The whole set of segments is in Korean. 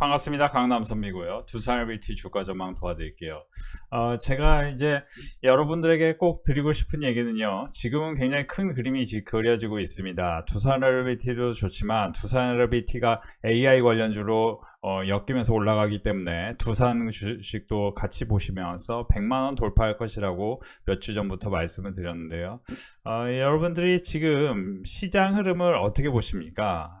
반갑습니다. 강남선미고요. 두산LBT 주가 전망 도와드릴게요. 제가 이제 여러분들에게 꼭 드리고 싶은 얘기는요. 지금은 굉장히 큰 그림이 그려지고 있습니다. 두산LBT도 좋지만 두산LBT가 AI 관련주로 엮이면서 올라가기 때문에 두산 주식도 같이 보시면서 100만원 돌파할 것이라고 몇 주 전부터 말씀을 드렸는데요. 여러분들이 지금 시장 흐름을 어떻게 보십니까?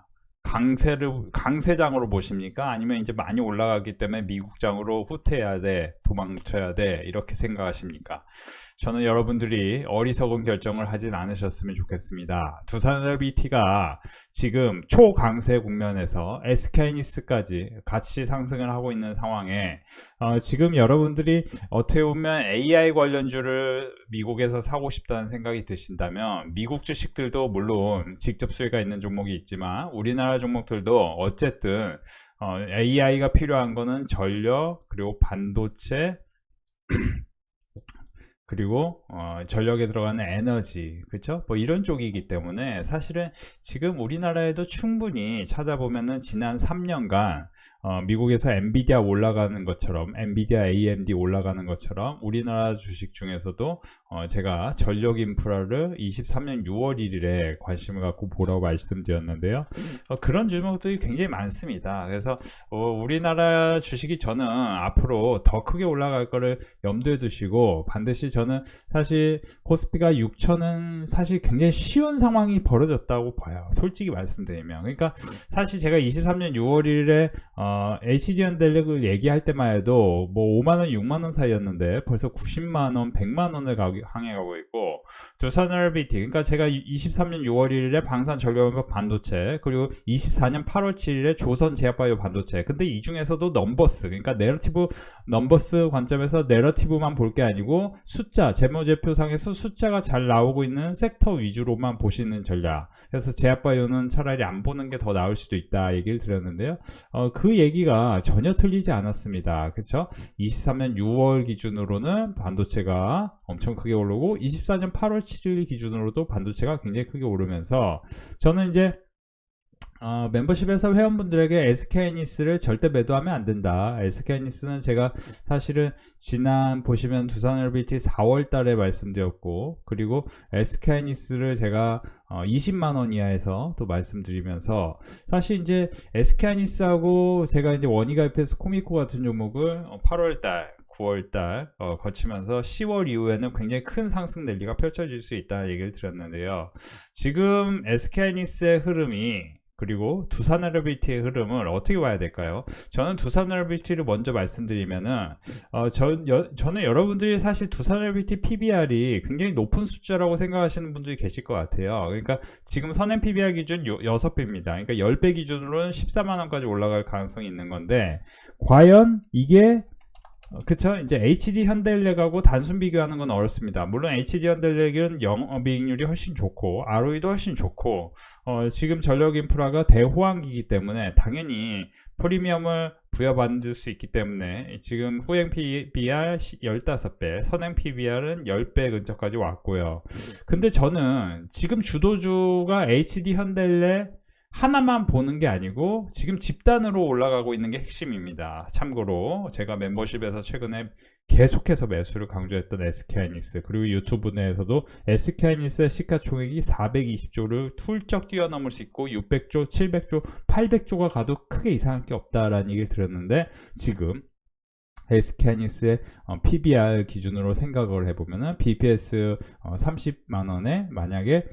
강세장으로 보십니까? 아니면 이제 많이 올라가기 때문에 미국장으로 후퇴해야 돼, 도망쳐야 돼, 이렇게 생각하십니까? 저는 여러분들이 어리석은 결정을 하진 않으셨으면 좋겠습니다. 두산LBT가 지금 초강세 국면에서 SK하이닉스까지 같이 상승을 하고 있는 상황에 지금 여러분들이 어떻게 보면 AI 관련주를 미국에서 사고 싶다는 생각이 드신다면 미국 주식들도 물론 직접 수혜가 있는 종목이 있지만 우리나라 종목들도 어쨌든 AI가 필요한 거는 전력 그리고 반도체 그리고 전력에 들어가는 에너지, 그렇죠? 뭐 이런 쪽이기 때문에 사실은 지금 우리나라에도 충분히 찾아보면은 지난 3년간 미국에서 엔비디아 올라가는 것처럼 엔비디아 AMD 올라가는 것처럼 우리나라 주식 중에서도 제가 전력 인프라를 23년 6월 1일에 관심을 갖고 보라고 말씀드렸는데요. 그런 종목들이 굉장히 많습니다. 그래서 우리나라 주식이 저는 앞으로 더 크게 올라갈 거를 염두에 두시고 반드시 저는 사실 코스피가 6천은 사실 굉장히 쉬운 상황이 벌어졌다고 봐요. 솔직히 말씀드리면. 그러니까 사실 제가 23년 6월 1일에 HD현대력을 얘기할 때만 해도 뭐 5만원 6만원 사이였는데 벌써 90만원 100만원을 향해 가고 있고 두산LBT 그러니까 제가 23년 6월 1일에 방산전력연합 반도체 그리고 24년 8월 7일에 조선제약바이오 반도체 근데 이 중에서도 넘버스 그러니까 내러티브 넘버스 관점에서 내러티브만 볼 게 아니고 숫자 재무제표상에서 숫자가 잘 나오고 있는 섹터 위주로만 보시는 전략 그래서 제약바이오는 차라리 안 보는 게 더 나을 수도 있다 얘기를 드렸는데요. 그 얘기가 전혀 틀리지 않았습니다. 그렇죠? 23년 6월 기준으로는 반도체가 엄청 크게 오르고 24년 8월 7일 기준으로도 반도체가 굉장히 크게 오르면서 저는 이제 멤버십에서 회원분들에게 SK하이닉스를 절대 매도하면 안 된다. SK하이닉스는 제가 사실은 지난 보시면 두산LBT 4월 달에 말씀드렸고 그리고 SK하이닉스를 제가 20만원 이하에서 또 말씀드리면서 사실 이제 SK하이닉스하고 제가 이제 원이가입해서 코미코 같은 종목을 8월 달 9월달 거치면서 10월 이후에는 굉장히 큰 상승 랠리가 펼쳐질 수 있다는 얘기를 드렸는데요. 지금 SK하이닉스의 흐름이 그리고 두산LBT의 흐름을 어떻게 봐야 될까요? 저는 두산LBT를 먼저 말씀드리면은 저는 여러분들이 사실 두산LBT PBR이 굉장히 높은 숫자라고 생각하시는 분들이 계실 것 같아요. 그러니까 지금 선행 PBR 기준 6배입니다. 그러니까 10배 기준으로는 14만원까지 올라갈 가능성이 있는 건데 과연 이게 그쵸? 이제 HD 현대일렉하고 단순 비교하는 건 어렵습니다. 물론 HD 현대일렉은 영업이익률이 훨씬 좋고 ROE도 훨씬 좋고 지금 전력 인프라가 대호황기이기 때문에 당연히 프리미엄을 부여받을 수 있기 때문에 지금 후행 PBR 15배, 선행 PBR은 10배 근처까지 왔고요. 근데 저는 지금 주도주가 HD 현대일렉 하나만 보는 게 아니고 지금 집단으로 올라가고 있는 게 핵심입니다. 참고로 제가 멤버십에서 최근에 계속해서 매수를 강조했던 SK하이닉스 그리고 유튜브 내에서도 SK하이닉스의 시가총액이 420조를 훌쩍 뛰어넘을 수 있고 600조, 700조, 800조가 가도 크게 이상할 게 없다라는 얘기를 드렸는데 지금 SK하이닉스의 PBR 기준으로 생각을 해보면은 BPS 30만원에 만약에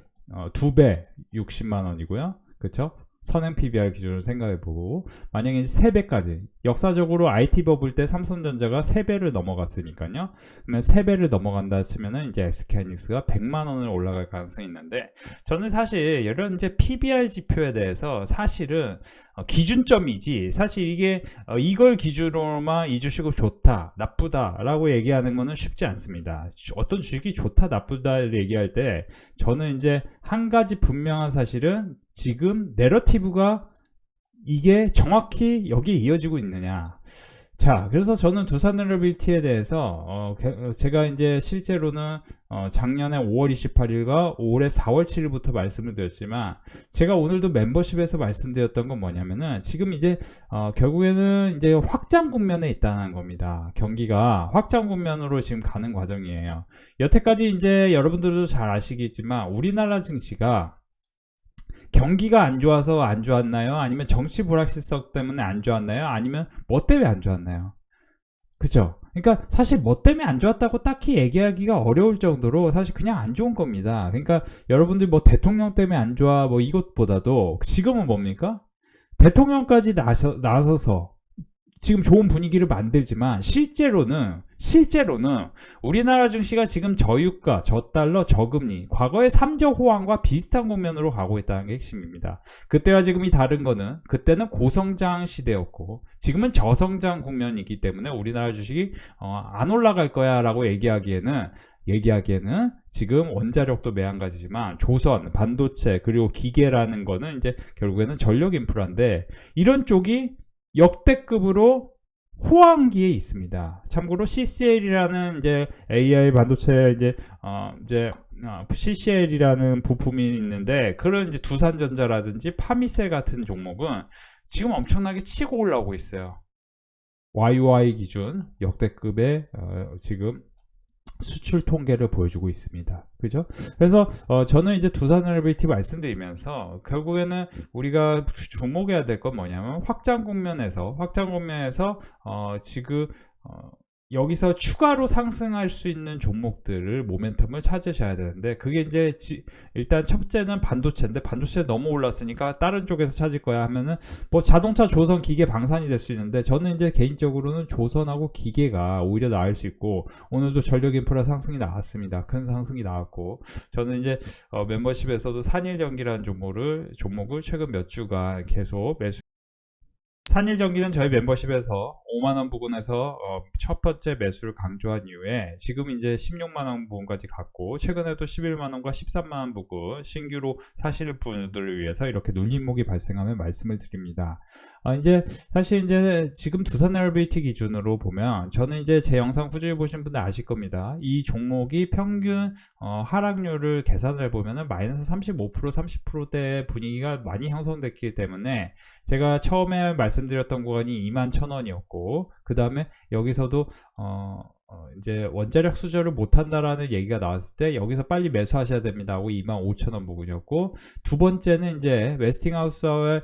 2배 60만원이고요. 그쵸? 선행 PBR 기준으로 생각해보고 만약에 3배까지 역사적으로 IT 버블 때 삼성전자가 3배를 넘어갔으니까요. 그러면 3배를 넘어간다 치면은 이제 SK하이닉스가 100만원을 올라갈 가능성이 있는데 저는 사실 이런 이제 PBR 지표에 대해서 사실은 기준점이지 사실 이게 이걸 기준으로만 이 주식은 좋다 나쁘다 라고 얘기하는 거는 쉽지 않습니다. 어떤 주식이 좋다 나쁘다를 얘기할 때 저는 이제 한 가지 분명한 사실은 지금 내러티브가 이게 정확히 여기에 이어지고 있느냐 자, 그래서 저는 두산엘러빌티에 대해서 제가 이제 실제로는 작년에 5월 28일과 올해 4월 7일부터 말씀을 드렸지만 제가 오늘도 멤버십에서 말씀드렸던 건 뭐냐면은 지금 이제 결국에는 이제 확장 국면에 있다는 겁니다. 경기가 확장 국면으로 지금 가는 과정이에요. 여태까지 이제 여러분들도 잘 아시겠지만 우리나라 증시가 경기가 안 좋아서 안 좋았나요? 아니면 정치 불확실성 때문에 안 좋았나요? 아니면 뭐 때문에 안 좋았나요? 그죠? 그러니까 사실 뭐 때문에 안 좋았다고 딱히 얘기하기가 어려울 정도로 사실 그냥 안 좋은 겁니다. 그러니까 여러분들 뭐 대통령 때문에 안 좋아 뭐 이것보다도 지금은 뭡니까? 대통령까지 나서서 지금 좋은 분위기를 만들지만 실제로는 우리나라 증시가 지금 저유가, 저달러, 저금리, 과거의 3저 호황과 비슷한 국면으로 가고 있다는 게 핵심입니다. 그때와 지금이 다른 거는 그때는 고성장 시대였고 지금은 저성장 국면이기 때문에 우리나라 주식이 안 올라갈 거야 라고 얘기하기에는 지금 원자력도 매한가지지만 조선, 반도체 그리고 기계라는 거는 이제 결국에는 전력 인프라인데 이런 쪽이 역대급으로 호황기에 있습니다. 참고로 CCL이라는 이제 AI 반도체 CCL이라는 부품이 있는데 그런 이제 두산전자라든지 파미셀 같은 종목은 지금 엄청나게 치고 올라오고 있어요. YY 기준 역대급의 지금 수출 통계를 보여주고 있습니다. 그죠? 그래서 저는 이제 두산엘러빌티 말씀드리면서 결국에는 우리가 주목해야 될 건 뭐냐면 확장 국면에서 지금 여기서 추가로 상승할 수 있는 종목들을 모멘텀을 찾으셔야 되는데 그게 이제 일단 첫째는 반도체인데 반도체 너무 올랐으니까 다른 쪽에서 찾을 거야 하면은 뭐 자동차, 조선, 기계, 방산이 될 수 있는데 저는 이제 개인적으로는 조선하고 기계가 오히려 나을 수 있고 오늘도 전력 인프라 상승이 나왔습니다. 큰 상승이 나왔고 저는 이제 멤버십에서도 산일전기라는 종목을 최근 몇 주간 계속 매수 산일전기는 저희 멤버십에서 5만원 부근에서 첫 번째 매수를 강조한 이후에 지금 이제 16만원 부근까지 갔고 최근에도 11만원과 13만원 부근 신규로 사실 분들을 위해서 이렇게 눌림목이 발생하면 말씀을 드립니다. 이제 사실 이제 지금 두산엘러빌티 기준으로 보면 저는 이제 제 영상 꾸준히 보신 분들 아실 겁니다. 이 종목이 평균 하락률을 계산을 해보면은 마이너스 35% 30%대 분위기가 많이 형성됐기 때문에 제가 처음에 말씀드렸던 구간이 21,000원이었고 그 다음에 여기서도 이제 원자력 수저를 못한다라는 얘기가 나왔을 때 여기서 빨리 매수하셔야 됩니다 하고 25,000원 부근이었고 두 번째는 이제 웨스팅하우스의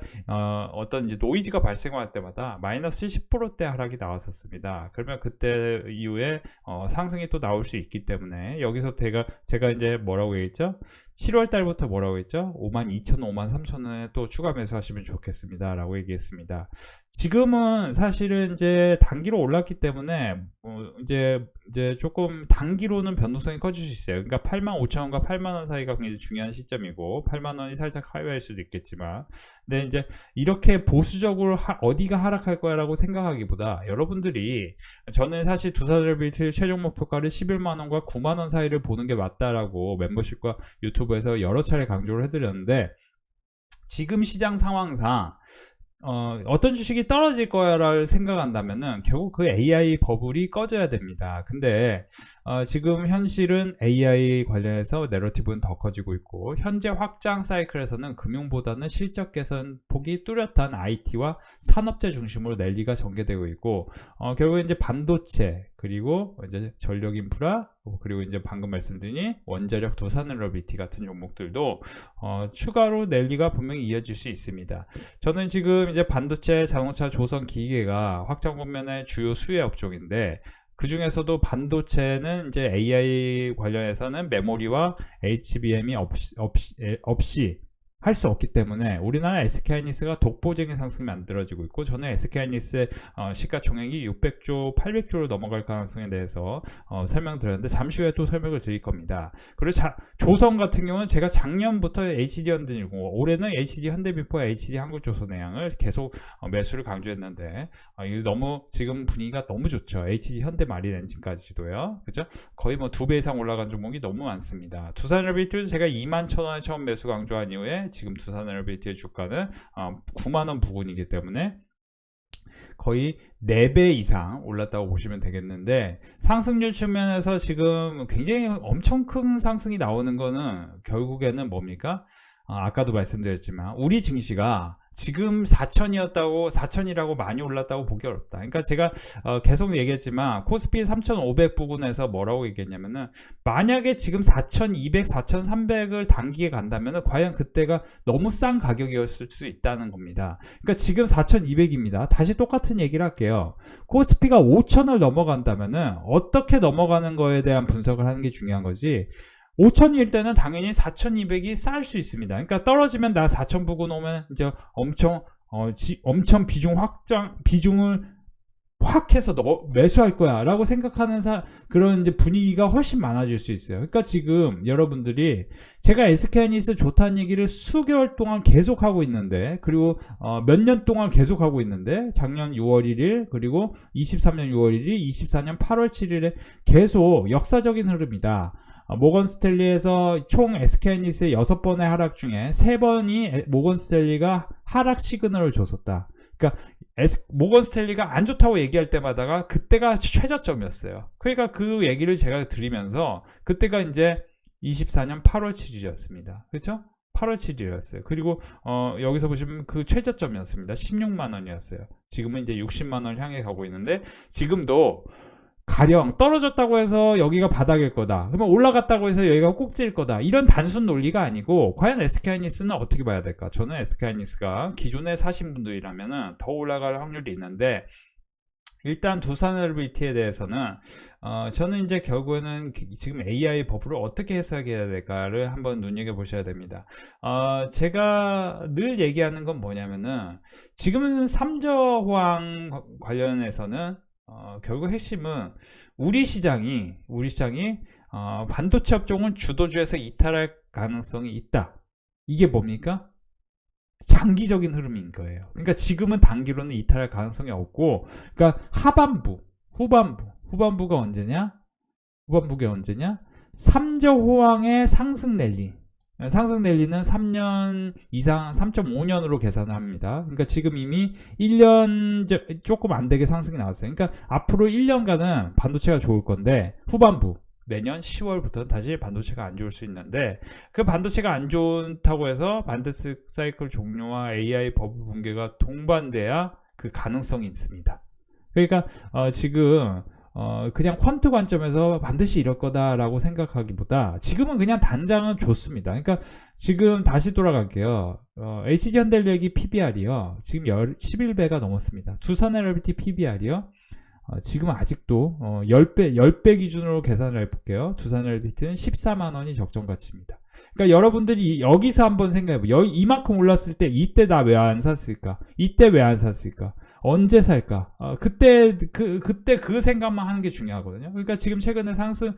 어떤 이제 노이즈가 발생할 때마다 마이너스 10%대 하락이 나왔었습니다. 그러면 그때 이후에 상승이 또 나올 수 있기 때문에 여기서 제가 이제 뭐라고 얘기했죠? 7월 달부터 뭐라고 했죠? 52,000원, 53,000원에 또 추가 매수하시면 좋겠습니다 라고 얘기했습니다. 지금은 사실은 이제 단기로 올랐기 때문에 이제 조금 단기로는 변동성이 커질 수 있어요. 그러니까 85,000원과 8만원 사이가 굉장히 중요한 시점이고 8만원이 살짝 하회할 수도 있겠지만 근데 이제 이렇게 보수적으로 어디가 하락할 거야 라고 생각하기보다 여러분들이 저는 사실 두산엘러빌티 최종 목표가를 11만원과 9만원 사이를 보는 게 맞다라고 멤버십과 유튜브에서 여러 차례 강조를 해드렸는데 지금 시장 상황상 어떤 주식이 떨어질 거야를 생각한다면은 결국 그 AI 버블이 꺼져야 됩니다. 근데 지금 현실은 AI 관련해서 내러티브는 더 커지고 있고 현재 확장 사이클에서는 금융보다는 실적 개선 폭이 뚜렷한 IT와 산업재 중심으로 랠리가 전개되고 있고 결국 이제 반도체 그리고 이제 전력 인프라 그리고 이제 방금 말씀드린 원자력 두산엘러빌티 같은 종목들도 추가로 랠리가 분명히 이어질 수 있습니다. 저는 지금 이제 반도체, 자동차, 조선, 기계가 확장 국면의 주요 수혜 업종인데 그 중에서도 반도체는 이제 AI 관련해서는 메모리와 HBM이 없이 할 수 없기 때문에 우리나라 SK하이닉스가 독보적인 상승이 만들어지고 있고 저는 SK하이닉스의 시가총액이 600조, 800조로 넘어갈 가능성에 대해서 설명드렸는데 잠시 후에 또 설명을 드릴 겁니다. 그리고 조선 같은 경우는 제가 작년부터 HD 현대중공업, 올해는 HD 현대미포와 HD 한국조선해양을 계속 매수를 강조했는데 이게 너무 지금 분위기가 너무 좋죠. HD 현대마린 엔진까지도요. 그죠? 거의 뭐 2배 이상 올라간 종목이 너무 많습니다. 두산엘러빌티도 제가 21,000원에 처음 매수 강조한 이후에 지금 두산엘러빌티의 주가는 9만원 부근이기 때문에 거의 4배 이상 올랐다고 보시면 되겠는데, 상승률 측면에서 지금 굉장히 엄청 큰 상승이 나오는 거는 결국에는 뭡니까? 아까도 말씀드렸지만 우리 증시가 지금 4천이었다고 4천이라고 많이 올랐다고 보기 어렵다. 그러니까 제가 계속 얘기했지만 코스피 3,500 부근에서 뭐라고 얘기했냐면은, 만약에 지금 4,200, 4,300을 단기에 간다면은 과연 그때가 너무 싼 가격이었을 수 있다는 겁니다. 그러니까 지금 4,200입니다. 다시 똑같은 얘기를 할게요. 코스피가 5천을 넘어간다면은 어떻게 넘어가는 거에 대한 분석을 하는 게 중요한 거지. 5천일 때는 당연히 4,200이 쌓일 수 있습니다. 그러니까 떨어지면 나 4천 부근 오면 이제 엄청 비중을 확 해서 매수할 거야 라고 생각하는 그런 이제 분위기가 훨씬 많아질 수 있어요. 그러니까 지금 여러분들이 제가 SK하이닉스 좋다는 얘기를 수개월 동안 계속 하고 있는데, 그리고 몇 년 동안 계속 하고 있는데, 작년 6월 1일 그리고 23년 6월 1일 24년 8월 7일에 계속 역사적인 흐름이다. 모건 스탠리에서 총 SK하이닉스의 6번의 하락 중에 3번이 모건 스탠리가 하락 시그널을 줬었다. 그러니까 모건 스탠리가 안 좋다고 얘기할 때마다가 그때가 최저점이었어요. 그러니까 그 얘기를 제가 드리면서 그때가 이제 24년 8월 7일이었습니다. 그렇죠? 8월 7일이었어요. 그리고 여기서 보시면 그 최저점이었습니다. 16만 원이었어요. 지금은 이제 60만 원 향해 가고 있는데, 지금도 가령 떨어졌다고 해서 여기가 바닥일 거다, 그러면 올라갔다고 해서 여기가 꼭지일 거다, 이런 단순 논리가 아니고, 과연 SK하이닉스는 어떻게 봐야 될까? 저는 SK하이닉스가 기존에 사신 분들이라면 더 올라갈 확률이 있는데, 일단 두산엘비티에 대해서는 저는 이제 결국에는 지금 AI 버블을 어떻게 해석해야 될까를 한번 눈여겨보셔야 됩니다. 제가 늘 얘기하는 건 뭐냐면은, 지금은 삼저호황 관련해서는 결국 핵심은 우리 시장이 반도체 업종은 주도주에서 이탈할 가능성이 있다. 이게 뭡니까? 장기적인 흐름인 거예요. 그러니까 지금은 단기로는 이탈할 가능성이 없고, 그러니까 후반부가 언제냐? 후반부가 언제냐? 삼저호황의 상승 랠리는 3년 이상 3.5년으로 계산을 합니다. 그러니까 지금 이미 1년 조금 안 되게 상승이 나왔어요. 그러니까 앞으로 1년간은 반도체가 좋을 건데, 후반부 내년 10월부터는 다시 반도체가 안 좋을 수 있는데, 그 반도체가 안 좋다고 해서 반도체 사이클 종료와 AI 버블 붕괴가 동반돼야 그 가능성이 있습니다. 그러니까 지금 그냥 퀀트 관점에서 반드시 이럴 거다라고 생각하기보다, 지금은 그냥 단장은 좋습니다. 그러니까 지금 다시 돌아갈게요. HD현대력이 PBR이요, 지금 11배가 넘었습니다. 두산에너비티 PBR이요, 지금 아직도 10배 기준으로 계산을 해볼게요. 두산에너비티는 14만원이 적정 가치입니다. 그러니까 여러분들이 여기서 한번 생각해봐요. 이만큼 올랐을 때 이때 나 왜 안 샀을까? 이때 왜 안 샀을까? 언제 살까? 그때 그 생각만 하는 게 중요하거든요. 그러니까 지금 최근에 상승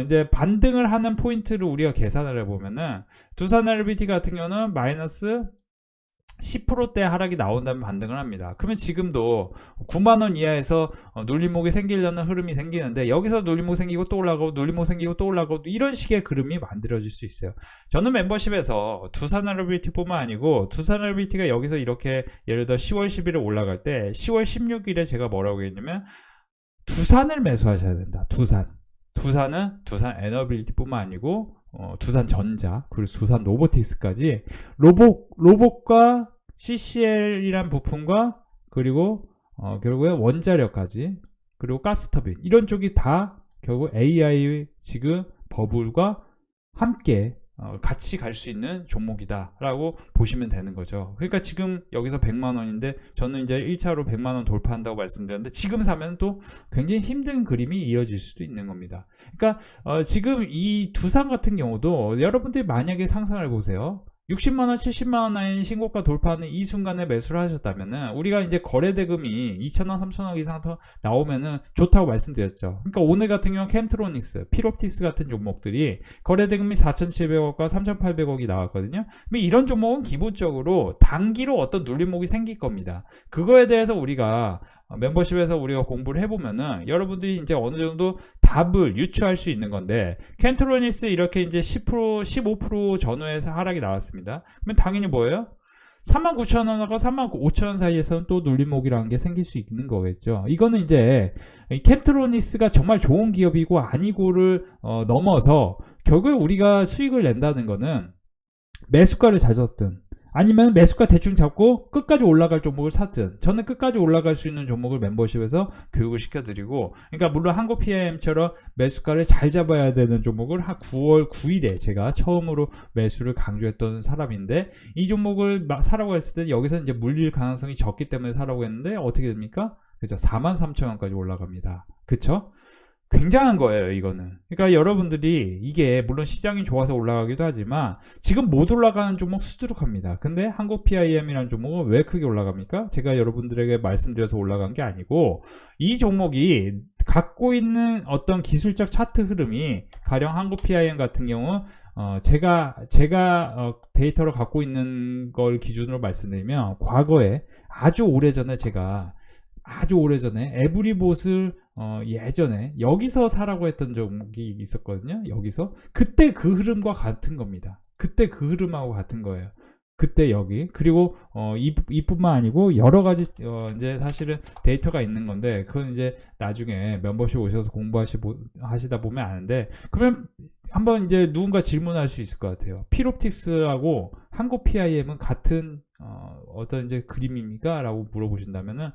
이제 반등을 하는 포인트를 우리가 계산을 해보면은, 두산에너비티 같은 경우는 마이너스 10%대 하락이 나온다면 반등을 합니다. 그러면 지금도 9만원 이하에서 눌림목이 생기려는 흐름이 생기는데, 여기서 눌림목 생기고 또 올라가고 눌림목 생기고 또 올라가고 이런 식의 그림이 만들어질 수 있어요. 저는 멤버십에서 두산에너비티 뿐만 아니고, 두산에너비티가 여기서 이렇게 예를 들어 10월 10일에 올라갈 때 10월 16일에 제가 뭐라고 했냐면, 두산을 매수하셔야 된다. 두산은 두산에너빌리티 뿐만 아니고 두산전자, 그리고 두산 로보틱스까지, 로봇과 CCL이란 부품과, 그리고 결국에 원자력까지, 그리고 가스터빈, 이런 쪽이 다 결국 AI 지금 버블과 함께 같이 갈 수 있는 종목이다 라고 보시면 되는 거죠. 그러니까 지금 여기서 100만원인데, 저는 이제 1차로 100만원 돌파한다고 말씀드렸는데, 지금 사면 또 굉장히 힘든 그림이 이어질 수도 있는 겁니다. 그러니까 지금 이 두산 같은 경우도 여러분들이 만약에 상상을 해보세요. 60만원, 70만원 라인 신고가 돌파하는 이 순간에 매수를 하셨다면은, 우리가 이제 거래대금이 2천억, 3천억 이상 더 나오면은 좋다고 말씀드렸죠. 그러니까 오늘 같은 경우는 캠트로닉스, 필옵틱스 같은 종목들이 거래대금이 4,700억과 3,800억이 나왔거든요. 이런 종목은 기본적으로 단기로 어떤 눌림목이 생길 겁니다. 그거에 대해서 우리가 멤버십에서 우리가 공부를 해보면은 여러분들이 이제 어느 정도 답을 유추할 수 있는 건데, 캠트로닉스 이렇게 이제 10%, 15% 전후에서 하락이 나왔습니다. 그러면 당연히 뭐예요? 39,000원하고 35,000원 사이에서는 또 눌림목이라는 게 생길 수 있는 거겠죠. 이거는 이제 캡트로니스가 정말 좋은 기업이고 아니고를 넘어서 결국에 우리가 수익을 낸다는 거는 매수가를 잘 줬든 아니면 매수가 대충 잡고 끝까지 올라갈 종목을 샀든, 저는 끝까지 올라갈 수 있는 종목을 멤버십에서 교육을 시켜드리고, 그러니까 물론 한국 PIM처럼 매수가를 잘 잡아야 되는 종목을 9월 9일에 제가 처음으로 매수를 강조했던 사람인데, 이 종목을 사라고 했을 때 여기서 이제 물릴 가능성이 적기 때문에 사라고 했는데 어떻게 됩니까? 그죠? 43,000원까지 올라갑니다. 그쵸? 굉장한 거예요, 이거는. 그러니까 여러분들이 이게 물론 시장이 좋아서 올라가기도 하지만 지금 못 올라가는 종목 수두룩합니다. 근데 한국 PIM이라는 종목은 왜 크게 올라갑니까? 제가 여러분들에게 말씀드려서 올라간 게 아니고, 이 종목이 갖고 있는 어떤 기술적 차트 흐름이, 가령 한국 PIM 같은 경우 제가 데이터를 갖고 있는 걸 기준으로 말씀드리면, 과거에 아주 오래전에 에브리봇을 예전에 여기서 사라고 했던 종목이 있었거든요. 여기서 그때 그 흐름과 같은 겁니다. 그때 그 흐름하고 같은 거예요. 그때 여기, 그리고 이뿐만 아니고 여러 가지 이제 사실은 데이터가 있는 건데, 그건 이제 나중에 멤버십 오셔서 공부하시다 보면 아는데, 그러면 한번 이제 누군가 질문할 수 있을 것 같아요. 필옵틱스하고 한국 PIM은 같은 어떤 이제 그림입니까? 라고 물어보신다면은,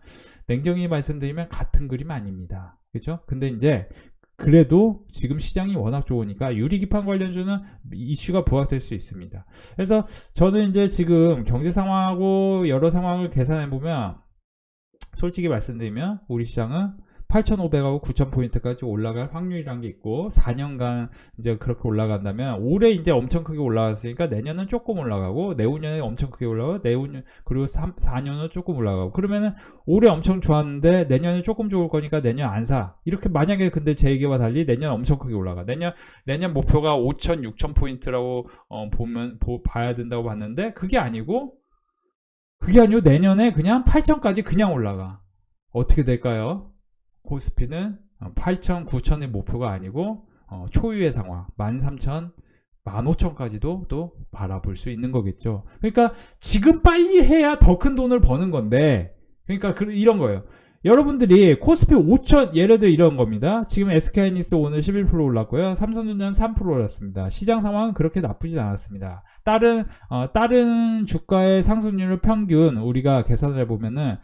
냉정히 말씀드리면 같은 그림 아닙니다. 그죠? 근데 이제 그래도 지금 시장이 워낙 좋으니까 유리기판 관련주는 이슈가 부각될 수 있습니다. 그래서 저는 이제 지금 경제 상황하고 여러 상황을 계산해 보면, 솔직히 말씀드리면 우리 시장은 8,500하고 9,000포인트까지 올라갈 확률이란 게 있고, 4년간 이제 그렇게 올라간다면, 올해 이제 엄청 크게 올라갔으니까 내년은 조금 올라가고, 내후년에 엄청 크게 올라가고, 그리고 4년은 조금 올라가고, 그러면은 올해 엄청 좋았는데 내년에 조금 좋을 거니까 내년 안 사. 이렇게 만약에, 근데 제 얘기와 달리 내년 엄청 크게 올라가. 내년 목표가 5,000, 6,000포인트라고 봐야 된다고 봤는데, 그게 아니고 내년에 그냥 8,000까지 그냥 올라가. 어떻게 될까요? 코스피는 8,000, 9,000의 목표가 아니고 초유의 상황 13,000, 15,000까지도 또 바라볼 수 있는 거겠죠. 그러니까 지금 빨리 해야 더 큰 돈을 버는 건데, 그러니까 이런 거예요. 여러분들이 코스피 5,000, 예를 들어 이런 겁니다. 지금 SK하이닉스 오늘 11% 올랐고요. 삼성전자는 3% 올랐습니다. 시장 상황은 그렇게 나쁘진 않았습니다. 다른 주가의 상승률 평균 우리가 계산을 해보면은,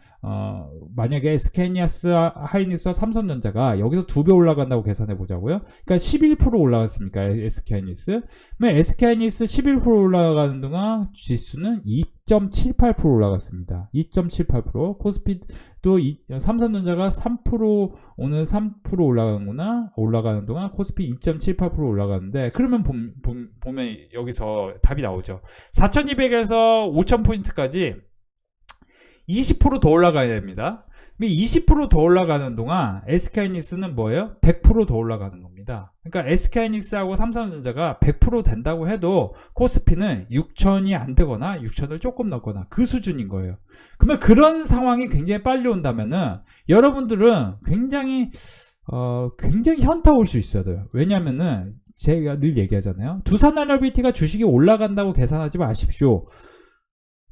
만약에 SK하이닉스와 삼성전자가 여기서 2배 올라간다고 계산해 보자고요. 그러니까 11% 올라갔습니까? SK하이닉스. 그러면 SK하이닉스 11% 올라가는 동안 지수는 2.78% 올라갔습니다. 2.78%. 코스피도 삼성전자가 3%, 오늘 3% 올라가는 동안 코스피 2.78% 올라가는데, 그러면 보면 여기서 답이 나오죠. 4200에서 5000포인트까지 20% 더 올라가야 됩니다. 20% 더 올라가는 동안 SK하이닉스는 뭐예요? 100% 더 올라가는 겁니다. 그러니까 SK하이닉스하고 삼성전자가 100% 된다고 해도 코스피는 6,000이 안 되거나 6,000을 조금 넘거나 그 수준인 거예요. 그러면 그런 상황이 굉장히 빨리 온다면은 여러분들은 굉장히 현타 올 수 있어요. 왜냐면은 제가 늘 얘기하잖아요. 두산 RBT가 주식이 올라간다고 계산하지 마십시오.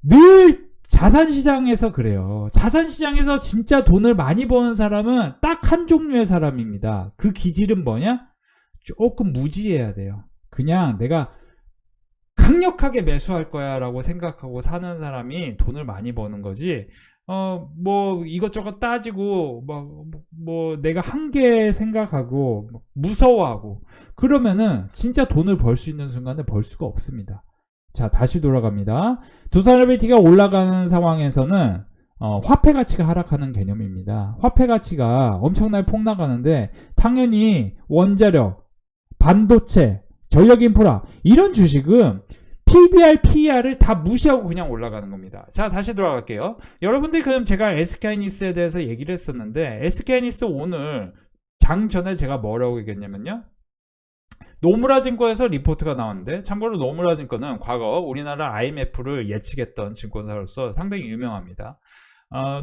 늘 자산시장에서 그래요. 자산시장에서 진짜 돈을 많이 버는 사람은 딱 한 종류의 사람입니다. 그 기질은 뭐냐? 조금 무지해야 돼요. 그냥 내가 강력하게 매수할 거야 라고 생각하고 사는 사람이 돈을 많이 버는 거지, 뭐 이것저것 따지고 뭐 내가 한계 생각하고 무서워하고 그러면은 진짜 돈을 벌 수 있는 순간에 벌 수가 없습니다. 자, 다시 돌아갑니다. 두산 RBT가 올라가는 상황에서는 화폐 가치가 하락하는 개념입니다. 화폐 가치가 엄청나게 폭락하는데, 당연히 원자력, 반도체, 전력 인프라 이런 주식은 PBR, PER을 다 무시하고 그냥 올라가는 겁니다. 자, 다시 돌아갈게요. 여러분들이 그럼 제가 SK하이닉스에 대해서 얘기를 했었는데, SK하이닉스 오늘 장 전에 제가 뭐라고 얘기했냐면요, 노무라증권에서 리포트가 나왔는데, 참고로 노무라증권은 과거 우리나라 IMF를 예측했던 증권사로서 상당히 유명합니다.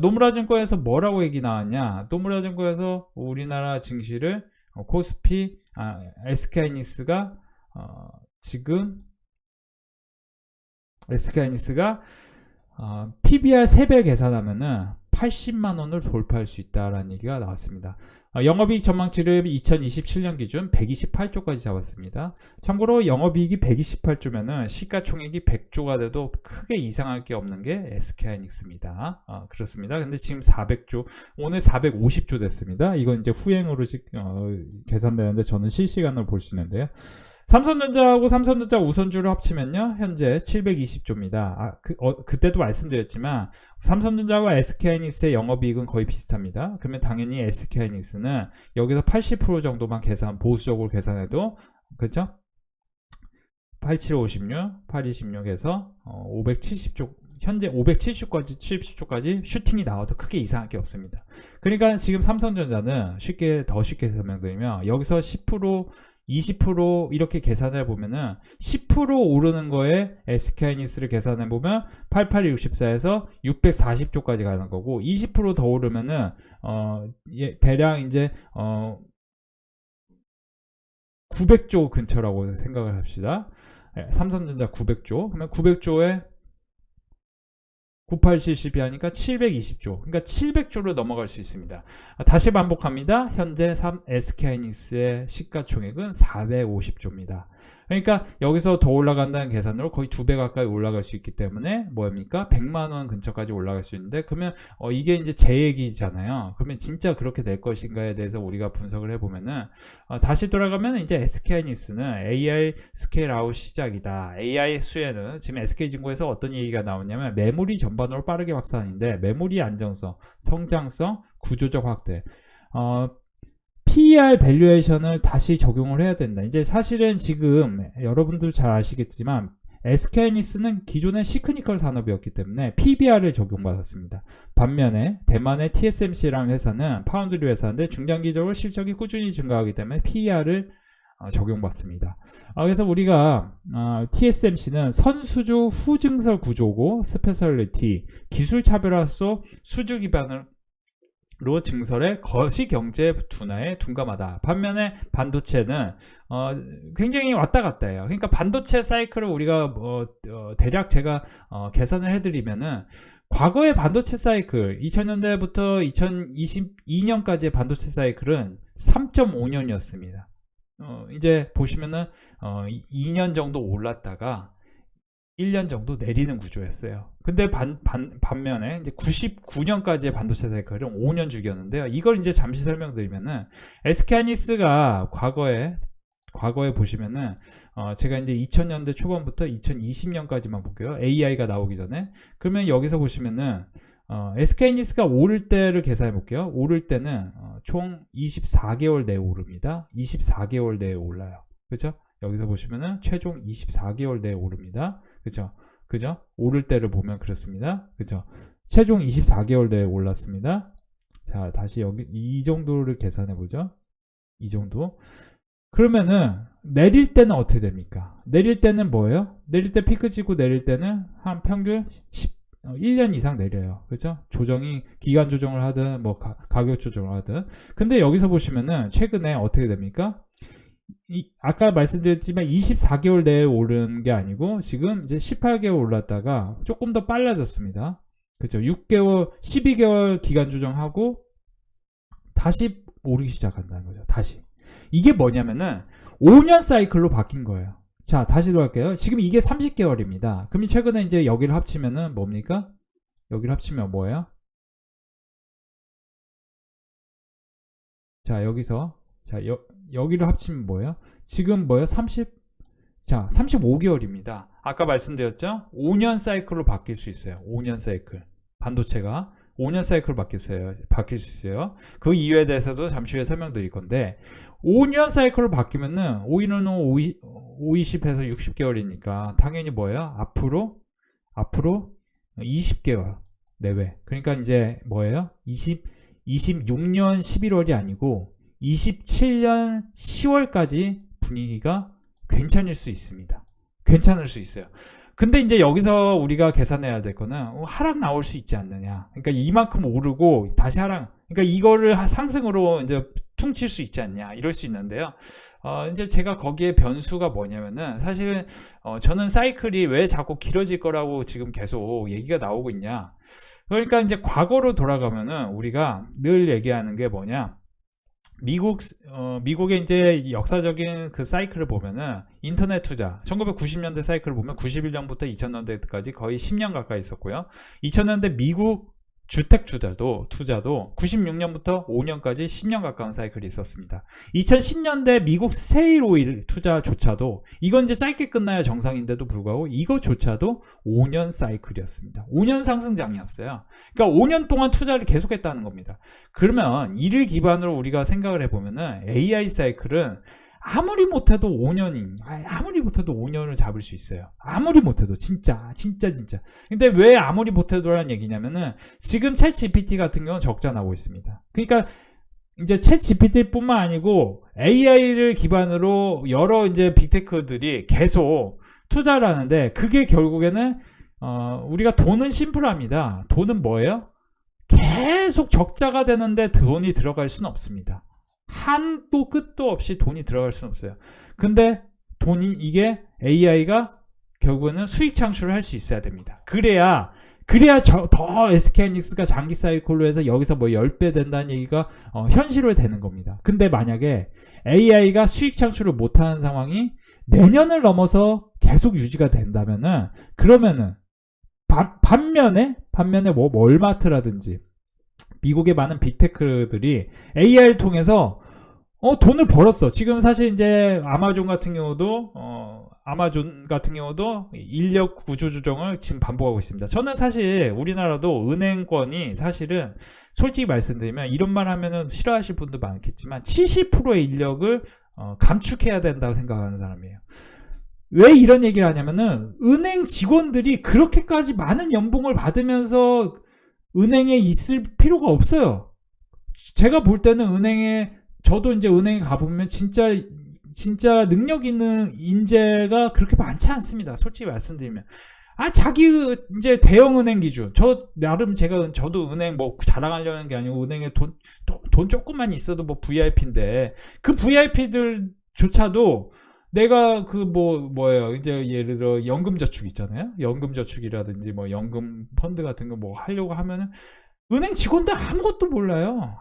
노무라증권에서 뭐라고 얘기 나왔냐? 노무라증권에서 우리나라 증시를 코스피, SK하이닉스가 지금 SK하이닉스가 PBR 3배 계산하면은 80만 원을 돌파할 수 있다라는 얘기가 나왔습니다. 영업이익 전망치를 2027년 기준 128조까지 잡았습니다. 참고로 영업이익이 128조면은 시가총액이 100조가 돼도 크게 이상할 게 없는 게 SK하이닉스입니다. 그렇습니다. 근데 지금 400조, 오늘 450조 됐습니다. 이건 이제 후행으로 계산되는데 저는 실시간으로 볼 수 있는데요. 삼성전자하고 삼성전자 우선주를 합치면요 현재 720조입니다. 그때도 말씀드렸지만 삼성전자와 SK하이닉스의 영업이익은 거의 비슷합니다. 그러면 당연히 SK하이닉스는 여기서 80% 정도만 보수적으로 계산해도 그렇죠? 8756, 826에서 570조, 현재 570조까지 70조까지 슈팅이 나와도 크게 이상할 게 없습니다. 그러니까 지금 삼성전자는 더 쉽게 설명드리면 여기서 10% 20% 이렇게 계산해 보면은 10% 오르는 거에 SK하이닉스를 계산해 보면 8864에서 640조까지 가는 거고 20% 더 오르면은 대략 이제 900조 근처라고 생각을 합시다. 삼성전자 900조. 그러면 900조에 9870이 하니까 720조. 그러니까 700조로 넘어갈 수 있습니다. 다시 반복합니다. 현재 SK하이닉스의 시가총액은 450조입니다. 그러니까 여기서 더 올라간다는 계산으로 거의 2배 가까이 올라갈 수 있기 때문에 뭐입니까? 100만 원 근처까지 올라갈 수 있는데 그러면 이게 이제 제 얘기잖아요. 그러면 진짜 그렇게 될 것인가에 대해서 우리가 분석을 해보면은 다시 돌아가면 이제 SK하이닉스는 AI 스케일 아웃 시작이다. AI 수혜는 지금 SK증권에서 어떤 얘기가 나오냐면 메모리 전반으로 빠르게 확산인데 메모리 안정성, 성장성, 구조적 확대. PER 밸류에이션을 다시 적용을 해야 된다. 이제 사실은 지금 여러분들 잘 아시겠지만 SK하이닉스는 기존의 시크니컬 산업이었기 때문에 PBR을 적용받았습니다. 반면에 대만의 TSMC라는 회사는 파운드리 회사인데 중장기적으로 실적이 꾸준히 증가하기 때문에 PER을 적용받습니다. 그래서 우리가 TSMC는 선수주 후증설 구조고 스페셜리티 기술 차별화소 수주 기반으로 증설의 거시경제 둔화에 둔감하다. 반면에 반도체는 굉장히 왔다 갔다 해요. 그러니까 반도체 사이클을 우리가 대략 제가 계산을 해드리면은 과거의 반도체 사이클 2000년대부터 2022년까지의 반도체 사이클은 3.5년이었습니다. 이제 보시면은 2년 정도 올랐다가 1년 정도 내리는 구조였어요. 근데 반면에 이제 99년까지의 반도체 사이클은 5년 주기였는데요. 이걸 이제 잠시 설명드리면은 SK하이닉스가 과거에 보시면은 제가 이제 2000년대 초반부터 2020년까지만 볼게요. AI가 나오기 전에. 그러면 여기서 보시면은 SK하이닉스가 오를 때를 계산해 볼게요. 오를 때는 총 24개월 내에 오릅니다. 24개월 내에 올라요. 그죠? 여기서 보시면은 최종 24개월 내에 오릅니다. 그죠? 오를 때를 보면 그렇습니다. 그죠? 최종 24개월 내에 올랐습니다. 자, 다시 여기 이 정도를 계산해 보죠. 이 정도. 그러면은 내릴 때는 어떻게 됩니까? 내릴 때는 뭐예요? 내릴 때 피크 찍고 내릴 때는 한 평균 1년 이상 내려요. 그죠? 기간 조정을 하든 뭐 가격 조정을 하든. 근데 여기서 보시면은 최근에 어떻게 됩니까? 아까 말씀드렸지만 24개월 내에 오른 게 아니고 지금 이제 18개월 올랐다가 조금 더 빨라졌습니다. 그죠? 6개월, 12개월 기간 조정하고 다시 오르기 시작한다는 거죠. 다시. 이게 뭐냐면은 5년 사이클로 바뀐 거예요. 자, 다시 돌아갈게요. 지금 이게 30개월입니다. 그럼 최근에 이제 여기를 합치면은 뭡니까? 여기를 합치면 뭐예요? 자, 여기서 여기를 합치면 뭐예요? 지금 뭐예요? 35개월입니다. 아까 말씀드렸죠? 5년 사이클로 바뀔 수 있어요. 5년 사이클. 반도체가 5년 사이클로 바뀔 수 있어요. 그 이유에 대해서도 잠시 후에 설명드릴 건데 5년 사이클로 바뀌면은 520에서 60개월이니까 당연히 뭐예요? 앞으로 20개월 내외. 그러니까 이제 뭐예요? 26년 11월이 아니고 27년 10월까지 분위기가 괜찮을 수 있습니다. 괜찮을 수 있어요. 근데 이제 여기서 우리가 계산해야 될 거는 하락 나올 수 있지 않느냐. 그러니까 이만큼 오르고 다시 하락. 그러니까 이거를 상승으로 이제 퉁칠 수 있지 않냐 이럴 수 있는데요. 이제 제가 거기에 변수가 뭐냐면은 사실은 저는 사이클이 왜 자꾸 길어질 거라고 지금 계속 얘기가 나오고 있냐. 그러니까 이제 과거로 돌아가면은 우리가 늘 얘기하는 게 뭐냐. 미국의 이제 역사적인 그 사이클을 보면은 인터넷 투자 1990년대 사이클을 보면 91년부터 2000년대까지 거의 10년 가까이 있었고요. 2000년대 미국 주택 투자도 96년부터 5년까지 10년 가까운 사이클이 있었습니다. 2010년대 미국 세일 오일 투자조차도 이건 이제 짧게 끝나야 정상인데도 불구하고 이거조차도 5년 사이클이었습니다. 5년 상승장이었어요. 그러니까 5년 동안 투자를 계속했다는 겁니다. 그러면 이를 기반으로 우리가 생각을 해보면은 AI 사이클은 아무리 못해도 5년을 잡을 수 있어요. 아무리 못해도 진짜. 근데 왜 아무리 못해도라는 얘기냐면은 지금 챗 GPT 같은 경우는 적자 나고 있습니다. 그러니까 이제 챗 GPT뿐만 아니고 AI를 기반으로 여러 이제 빅테크들이 계속 투자를 하는데 그게 결국에는 우리가 돈은 심플합니다. 돈은 뭐예요? 계속 적자가 되는데 돈이 들어갈 수는 없습니다. 한도 끝도 없이 돈이 들어갈 수는 없어요. 근데 이게 AI가 결국에는 수익 창출을 할 수 있어야 됩니다. 그래야 더 SK하이닉스가 장기 사이클로 해서 여기서 뭐 10배 된다는 얘기가 현실화 되는 겁니다. 근데 만약에 AI가 수익 창출을 못하는 상황이 내년을 넘어서 계속 유지가 된다면은 그러면은 반면에 뭐 월마트라든지 미국의 많은 빅테크들이 AI를 통해서 돈을 벌었어. 지금 사실 이제 아마존 같은 경우도 인력 구조 조정을 지금 반복하고 있습니다. 저는 사실 우리나라도 은행권이 사실은 솔직히 말씀드리면 이런 말 하면은 싫어하실 분도 많겠지만 70%의 인력을 감축해야 된다고 생각하는 사람이에요. 왜 이런 얘기를 하냐면은 은행 직원들이 그렇게까지 많은 연봉을 받으면서 은행에 있을 필요가 없어요. 제가 볼 때는 저도 이제 은행에 가보면 진짜 능력 있는 인재가 그렇게 많지 않습니다. 솔직히 말씀드리면. 자기 이제 대형 은행 기준. 저도 은행 뭐 자랑하려는 게 아니고 은행에 돈 조금만 있어도 뭐 VIP인데 그 VIP들조차도 내가 뭐예요. 이제 예를 들어 연금저축 있잖아요. 연금저축이라든지 뭐 연금 펀드 같은 거 뭐 하려고 하면은 은행 직원들 아무것도 몰라요.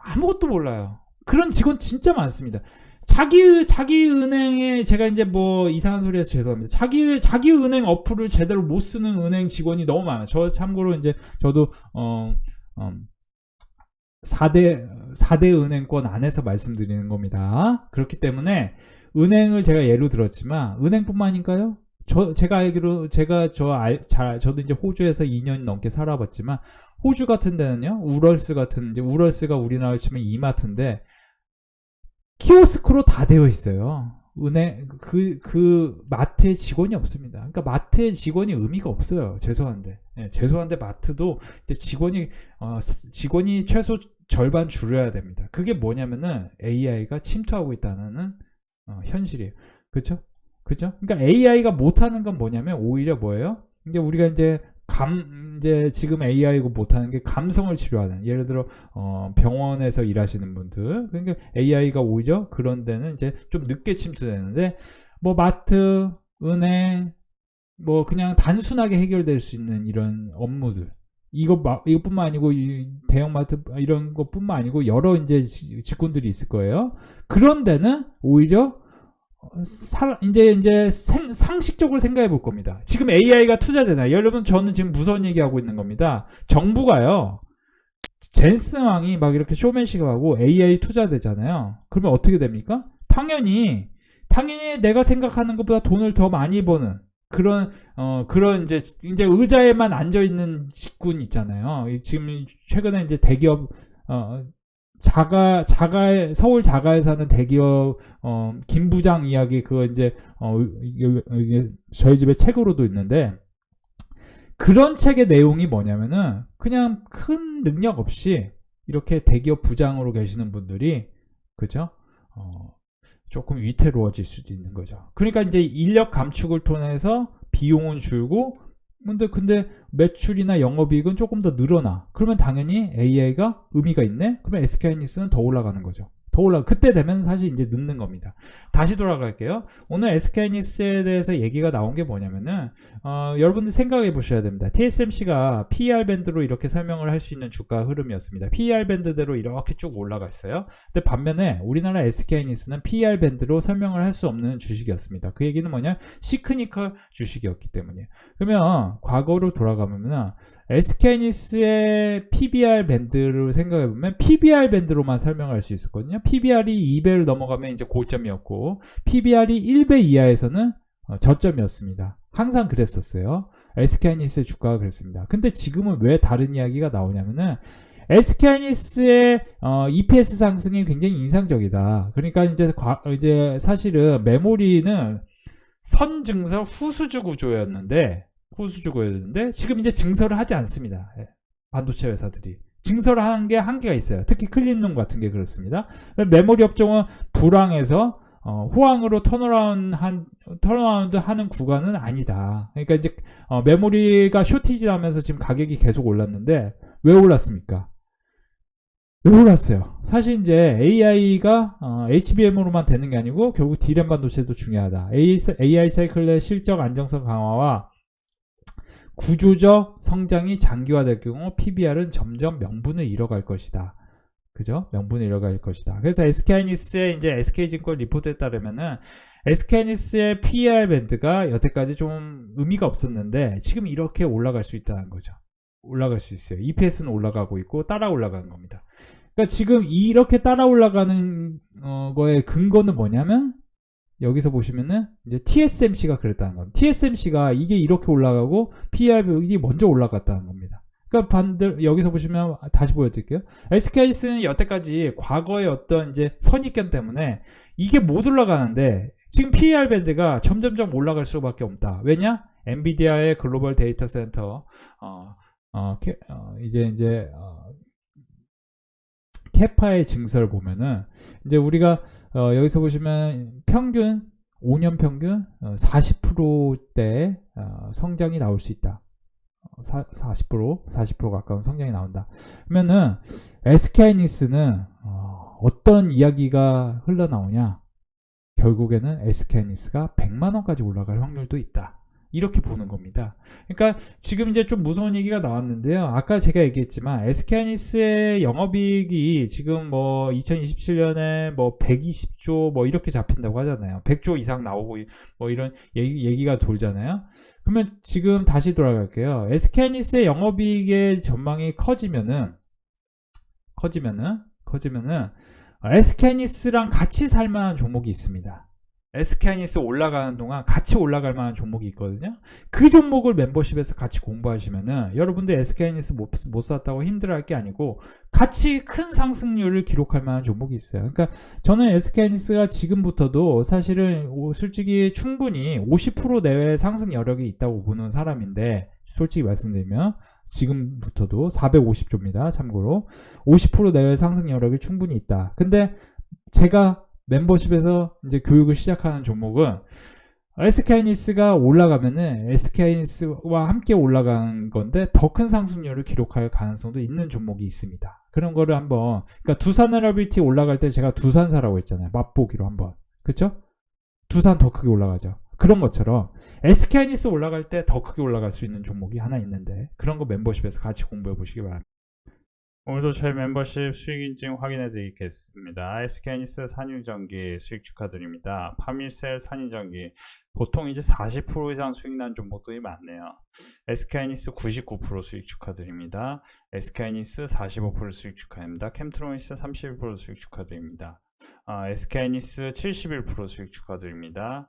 그런 직원 진짜 많습니다. 자기 은행에 제가 이제 뭐 이상한 소리 해서 죄송합니다. 자기 은행 어플을 제대로 못 쓰는 은행 직원이 너무 많아요. 저 참고로 이제 저도 4대 은행권 안에서 말씀드리는 겁니다. 그렇기 때문에 은행을 제가 예로 들었지만 은행뿐만인가요? 제가 알기로 저도 이제 호주에서 2년 넘게 살아봤지만 호주 같은 데는요. 우럴스가 우리나라로 치면 이마트인데 키오스크로 다 되어 있어요. 은행 그 마트에 직원이 없습니다. 그러니까 마트에 직원이 의미가 없어요. 죄송한데 마트도 이제 직원이 최소 절반 줄여야 됩니다. 그게 뭐냐면은 AI가 침투하고 있다는 현실이에요. 그렇죠? 그러니까 AI가 못하는 건 뭐냐면 오히려 뭐예요? 이제 우리가 이제 지금 AI가 못하는 게 감성을 치료하는, 예를 들어 병원에서 일하시는 분들, 그러니까 AI가 오히려 그런 데는 이제 좀 늦게 침투되는데, 뭐 마트, 은행, 뭐 그냥 단순하게 해결될 수 있는 이런 업무들, 이것뿐만 아니고 대형마트 이런 것뿐만 아니고 여러 이제 직군들이 있을 거예요. 그런 데는 오히려 이제 상식적으로 생각해 볼 겁니다. 지금 AI가 투자되나요? 여러분, 저는 지금 무서운 얘기하고 있는 겁니다. 정부가요, 젠스왕이 막 이렇게 쇼맨식하고 AI 투자되잖아요. 그러면 어떻게 됩니까? 당연히 내가 생각하는 것보다 돈을 더 많이 버는 그런 이제 의자에만 앉아 있는 직군 있잖아요. 지금 최근에 이제 대기업 서울 자가에 사는 대기업 김 부장 이야기, 그거 이제 저희 집에 책으로도 있는데, 그런 책의 내용이 뭐냐면은 그냥 큰 능력 없이 이렇게 대기업 부장으로 계시는 분들이, 그죠? 조금 위태로워질 수도 있는 거죠. 그러니까 이제 인력 감축을 통해서 비용은 줄고, 근데 매출이나 영업이익은 조금 더 늘어나. 그러면 당연히 AI가 의미가 있네? 그러면 SK하이닉스는 더 올라가는 거죠. 더 올라. 그때 되면 사실 이제 늦는 겁니다. 다시 돌아갈게요. 오늘 SK하이닉스에 대해서 얘기가 나온 게 뭐냐면은 여러분들 생각해 보셔야 됩니다. TSMC가 PER 밴드로 이렇게 설명을 할 수 있는 주가 흐름이었습니다. PER 밴드대로 이렇게 쭉 올라가 있어요. 근데 반면에 우리나라 SK하이닉스는 PER 밴드로 설명을 할 수 없는 주식이었습니다. 그 얘기는 뭐냐? 시크니컬 주식이었기 때문이에요. 그러면 과거로 돌아가면 SK하이닉스의 PBR 밴드를 생각해보면 PBR 밴드로만 설명할 수 있었거든요. PBR이 2배를 넘어가면 이제 고점이었고 PBR이 1배 이하에서는 저점이었습니다. 항상 그랬었어요. SK하이닉스의 주가가 그랬습니다. 근데 지금은 왜 다른 이야기가 나오냐면은 SK하이닉스의 EPS 상승이 굉장히 인상적이다. 그러니까 이제 사실은 메모리는 선증설 후수주 구조였는데 지금 이제 증설을 하지 않습니다. 반도체 회사들이 증설을 하는 게 한계가 있어요. 특히 클린룸 같은 게 그렇습니다. 메모리 업종은 불황에서 호황으로 턴어라운드 하는 구간은 아니다. 그러니까 이제 메모리가 쇼티지 나면서 지금 가격이 계속 올랐는데 왜 올랐습니까? 왜 올랐어요? 사실 이제 AI가 HBM으로만 되는 게 아니고 결국 D램 반도체도 중요하다. AI 사이클의 실적 안정성 강화와 구조적 성장이 장기화될 경우 PBR은 점점 명분을 잃어갈 것이다. 그죠? 명분을 잃어갈 것이다. 그래서 SK하이닉스의 이제 SK증권 리포트에 따르면은 SK하이닉스의 PER 밴드가 여태까지 좀 의미가 없었는데 지금 이렇게 올라갈 수 있다는 거죠. 올라갈 수 있어요. EPS는 올라가고 있고 따라 올라가는 겁니다. 그러니까 지금 이렇게 따라 올라가는 거의 근거는 뭐냐면 여기서 보시면은 이제 TSMC가 그랬다는 겁니다. TSMC가 이게 이렇게 올라가고 PER이 먼저 올라갔다는 겁니다. 그러니까 여기서 보시면 다시 보여드릴게요. SK하이닉스는 여태까지 과거의 어떤 이제 선입견 때문에 이게 못 올라가는데 지금 PER 밴드가 점점점 올라갈 수밖에 없다. 왜냐? 엔비디아의 글로벌 데이터 센터 캐파의 증설 보면은 이제 우리가 여기서 보시면 평균 5년 평균 40%대 성장이 나올 수 있다. 40% 가까운 성장이 나온다. 그러면은 SK하이닉스는 어떤 이야기가 흘러나오냐? 결국에는 SK하이닉스가 100만 원까지 올라갈 확률도 있다. 이렇게 보는 겁니다. 그러니까 지금 이제 좀 무서운 얘기가 나왔는데요. 아까 제가 얘기했지만 SK하이닉스의 영업이익이 지금 뭐 2027년에 뭐 120조 뭐 이렇게 잡힌다고 하잖아요. 100조 이상 나오고 뭐 이런 얘기가 돌잖아요. 그러면 지금 다시 돌아갈게요. SK하이닉스의 영업이익의 전망이 커지면은 SK하이닉스랑 같이 살 만한 종목이 있습니다. SK하이닉스 올라가는 동안 같이 올라갈 만한 종목이 있거든요. 그 종목을 멤버십에서 같이 공부하시면은 여러분들 SK하이닉스 못 샀다고 힘들어할 게 아니고 같이 큰 상승률을 기록할 만한 종목이 있어요. 그러니까 저는 SK하이닉스가 지금부터도 사실은 솔직히 충분히 50% 내외의 상승 여력이 있다고 보는 사람인데 솔직히 말씀드리면 지금부터도 450조입니다. 참고로 50% 내외의 상승 여력이 충분히 있다. 근데 제가 멤버십에서 이제 교육을 시작하는 종목은 SK하이닉스가 올라가면은 SK하이닉스와 함께 올라가는 건데 더 큰 상승률을 기록할 가능성도 있는 종목이 있습니다. 그런 거를 한번 그러니까 두산에너비티 올라갈 때 제가 두산 사라고 했잖아요. 맛보기로 한번. 그쵸? 두산 더 크게 올라가죠. 그런 것처럼 SK하이닉스 올라갈 때 더 크게 올라갈 수 있는 종목이 하나 있는데 그런 거 멤버십에서 같이 공부해 보시기 바랍니다. 오늘도 저희 멤버십 수익 인증 확인해 드리겠습니다. SK하이닉스 산유전기 수익 축하드립니다. 파밀셀 산유전기 보통 이제 40% 이상 수익 난 종목들이 많네요. SK하이닉스 99% 수익 축하드립니다. SK하이닉스 45% 수익 축하드립니다. 캠트로닉스 31% 수익 축하드립니다. SK하이닉스 71% 수익 축하드립니다.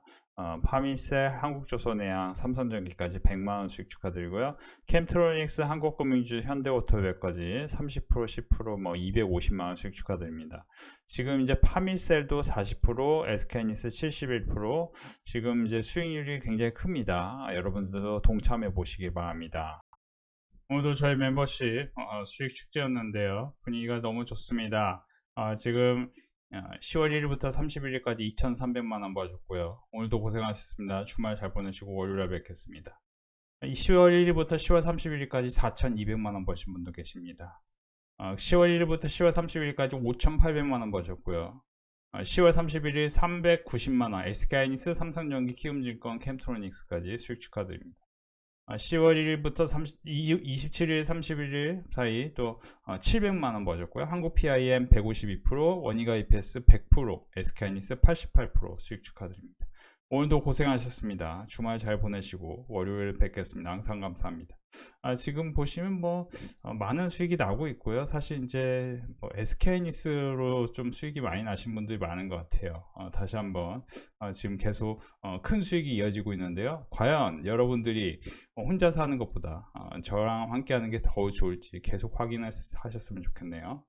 파밀셀, 한국조선해양, 삼성전기까지 100만원 수익 축하드리고요. 캠트로닉스, 한국금융주, 현대오토백까지 30%, 10%, 뭐 250만원 수익 축하드립니다. 지금 이제 파밀셀도 40%, SK하이닉스 71%, 지금 이제 수익률이 굉장히 큽니다. 여러분들도 동참해 보시기 바랍니다. 오늘도 저희 멤버십 수익 축제였는데요. 분위기가 너무 좋습니다. 지금 10월 1일부터 31일까지 2,300만원 봐줬고요. 오늘도 고생하셨습니다. 주말 잘 보내시고 월요일에 뵙겠습니다. 10월 1일부터 10월 31일까지 4,200만원 버신 분도 계십니다. 10월 1일부터 10월 30일까지 5,800만원 버셨고요. 10월 31일 390만원, SK하이닉스, 삼성전기, 키움증권, 캠트로닉스까지 수익 축하드립니다. 10월 1일부터 27일, 31일 사이 또 700만원 버셨고요. 한국 PIM 152%, 원희가 EPS 100%, SK하이닉스 88% 수익 축하드립니다. 오늘도 고생하셨습니다. 주말 잘 보내시고 월요일 뵙겠습니다. 항상 감사합니다. 지금 보시면 많은 수익이 나고 있고요. 사실 이제 SK하이닉스로 좀 수익이 많이 나신 분들이 많은 것 같아요. 다시 한번 지금 계속 큰 수익이 이어지고 있는데요. 과연 여러분들이 혼자서 하는 것보다 저랑 함께 하는 게 더 좋을지 계속 확인하셨으면 좋겠네요.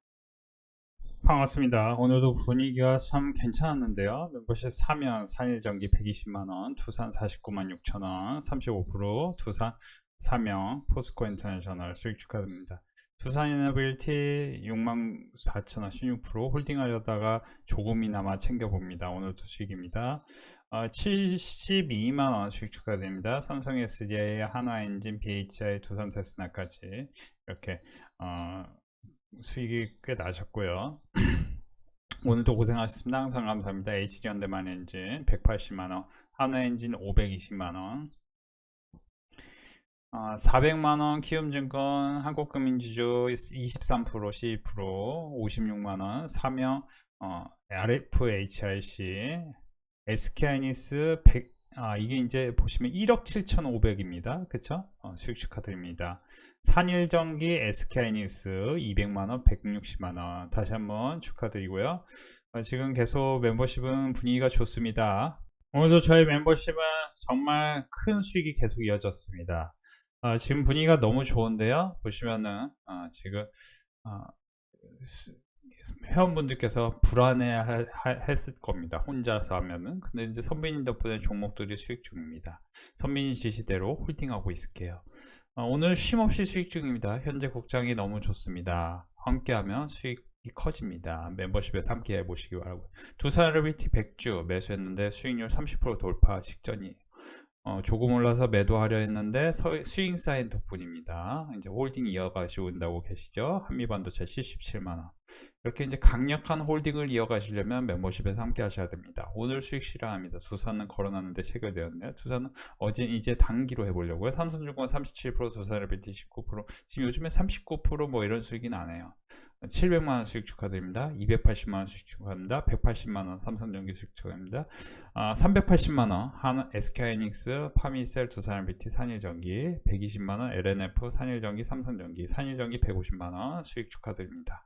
반갑습니다. 오늘도 분위기가 참 괜찮았는데요. 멤버십 사면 4일 정기 120만원, 두산 49만 6천원, 35%, 두산 사명, 포스코 인터내셔널 수익 축하드립니다. 두산 이너빌티 6만 4천원 16%, 홀딩하려다가 조금이나마 챙겨봅니다. 오늘도 수익입니다. 72만원 수익 축하드립니다. 삼성 SDI, 한화엔진, BHI, 두산 세스나까지 이렇게 수익이 꽤 나셨고요. 오늘도 고생하셨습니다. 항상 감사합니다. HD현대만엔진 180만원, 한화엔진 520만원, 400만원 키움증권, 한국금융지주 23%, 12%, 56만원, 사명, RFHIC, SK하이닉스 100, 이게 이제 보시면 1억 7,500입니다. 그쵸? 수익 축하드립니다. 산일전기, SK하이닉스 200만원, 160만원. 다시 한번 축하드리고요. 지금 계속 멤버십은 분위기가 좋습니다. 오늘도 저희 멤버십은 정말 큰 수익이 계속 이어졌습니다. 지금 분위기가 너무 좋은데요. 보시면은 지금 회원분들께서 불안해 했을 겁니다. 혼자서 하면은. 근데 이제 선배님 덕분에 종목들이 수익 중입니다. 선배님 지시대로 홀딩하고 있을게요. 오늘 쉼없이 수익 중입니다. 현재 국장이 너무 좋습니다. 함께하면 수익이 커집니다. 멤버십에서 함께 해보시기 바라고요. 두산RBT 100주 매수했는데 수익률 30% 돌파 직전이에요. 조금 올라서 매도하려 했는데 수익 쌓인 덕분입니다. 이제 홀딩 이어가시고 온다고 계시죠. 한미반도체 77만원. 이렇게 이제 강력한 홀딩을 이어가시려면 멤버십에서 함께 하셔야 됩니다. 오늘 수익 실현합니다. 두산은 걸어놨는데 체결되었네요. 두산은 어제 이제 단기로 해보려고요. 삼성증권 37%, 두산RBT 19%, 지금 요즘에 39% 이런 수익이 나네요. 700만원 수익 축하드립니다. 280만원 수익 축하드립니다. 180만원 삼성전기 수익 축하드립니다. 380만원 한 SK하이닉스, 파미셀, 두산RBT, 산일전기 120만원, LNF, 산일전기, 삼성전기, 산일전기 150만원 수익 축하드립니다.